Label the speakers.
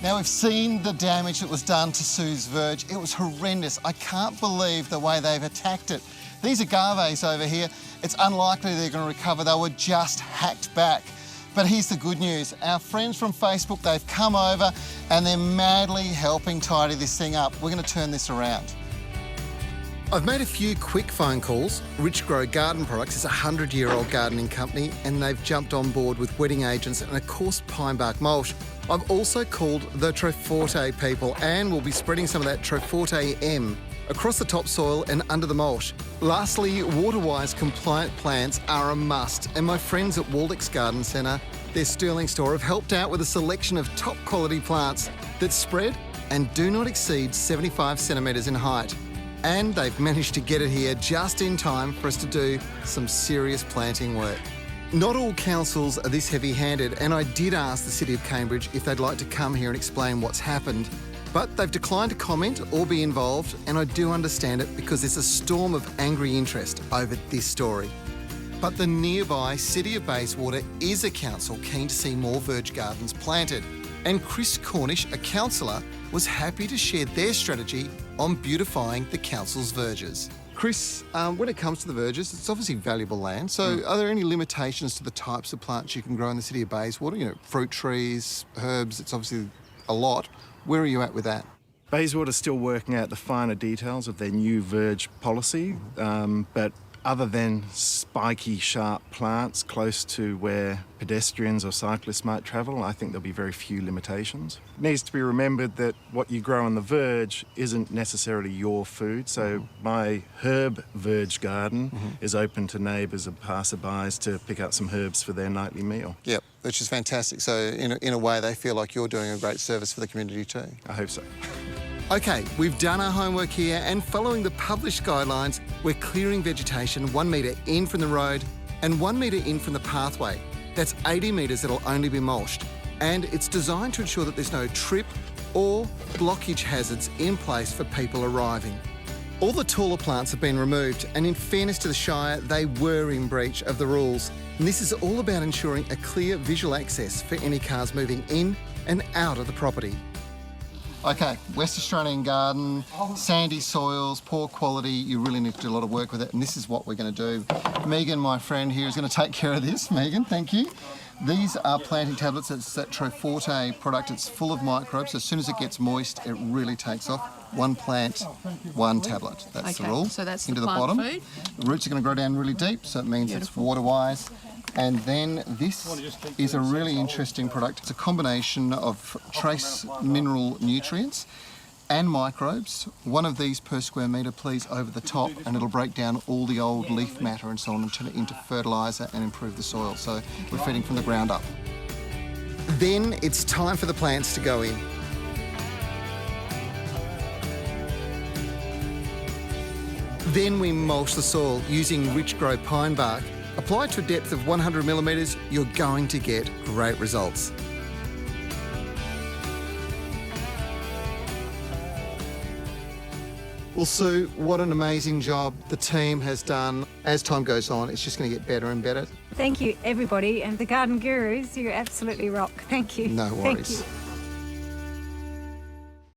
Speaker 1: Now, we've seen the damage that was done to Sue's Verge. It was horrendous. I can't believe the way they've attacked it. These agaves over here, it's unlikely they're going to recover. They were just hacked back. But here's the good news. Our friends from Facebook, they've come over and they're madly helping tidy this thing up. We're going to turn this around. I've made a few quick phone calls. Rich Grow Garden Products is a 100-year-old gardening company and they've jumped on board with wetting agents and a coarse pine bark mulch. I've also called the Troforte people and we'll be spreading some of that Troforte M across the topsoil and under the mulch. Lastly, water-wise compliant plants are a must, and my friends at Waldeck's Garden Centre, their Stirling store, have helped out with a selection of top quality plants that spread and do not exceed 75 centimetres in height. And they've managed to get it here just in time for us to do some serious planting work. Not all councils are this heavy-handed, and I did ask the City of Cambridge if they'd like to come here and explain what's happened, but they've declined to comment or be involved, and I do understand it because there's a storm of angry interest over this story. But the nearby City of Bayswater is a council keen to see more Verge gardens planted, and Chris Cornish, a councillor, was happy to share their strategy on beautifying the council's verges. Chris, when it comes to the verges, it's obviously valuable land, so are there any limitations to the types of plants you can grow in the City of Bayswater? You know, fruit trees, herbs, it's obviously a lot. Where are you at with that?
Speaker 2: Bayswater's still working out the finer details of their new Verge policy, but other than spiky, sharp plants close to where pedestrians or cyclists might travel, I think there'll be very few limitations. It needs to be remembered that what you grow on the Verge isn't necessarily your food, so my herb Verge garden is open to neighbours and passerbys to pick up some herbs for their nightly meal.
Speaker 1: Yep, which is fantastic. So in a way, they feel like you're doing a great service for the community too.
Speaker 2: I hope so.
Speaker 1: OK, we've done our homework here, and following the published guidelines, we're clearing vegetation 1 metre in from the road and 1 metre in from the pathway. That's 80 metres that'll only be mulched, and it's designed to ensure that there's no trip or blockage hazards in place for people arriving. All the taller plants have been removed, and in fairness to the Shire, they were in breach of the rules. And this is all about ensuring a clear visual access for any cars moving in and out of the property. OK, West Australian garden, sandy soils, poor quality, you really need to do a lot of work with it, and this is what we're going to do. Megan, my friend here, is going to take care of this. Megan, thank you. These are planting tablets. It's that Troforte product. It's full of microbes. As soon as it gets moist, it really takes off. One plant, one tablet. That's the rule.
Speaker 3: So that's
Speaker 1: into
Speaker 3: the
Speaker 1: the
Speaker 3: plant
Speaker 1: bottom.
Speaker 3: food.
Speaker 1: The roots are going to grow down really deep, so it means it's water-wise. And then this is a really interesting product. It's a combination of trace mineral nutrients and microbes. One of these per square metre, please, over the top, and it'll break down all the old leaf matter and so on and turn it into fertiliser and improve the soil. So we're feeding from the ground up. Then it's time for the plants to go in. Then we mulch the soil using Rich Grow pine bark. Applied to a depth of 100 millimetres, you're going to get great results. Well, Sue, what an amazing job the team has done. As time goes on, it's just going to get better and better.
Speaker 4: Thank you, everybody, and the Garden Gurus, you absolutely rock. Thank you.
Speaker 1: No worries.
Speaker 4: Thank you.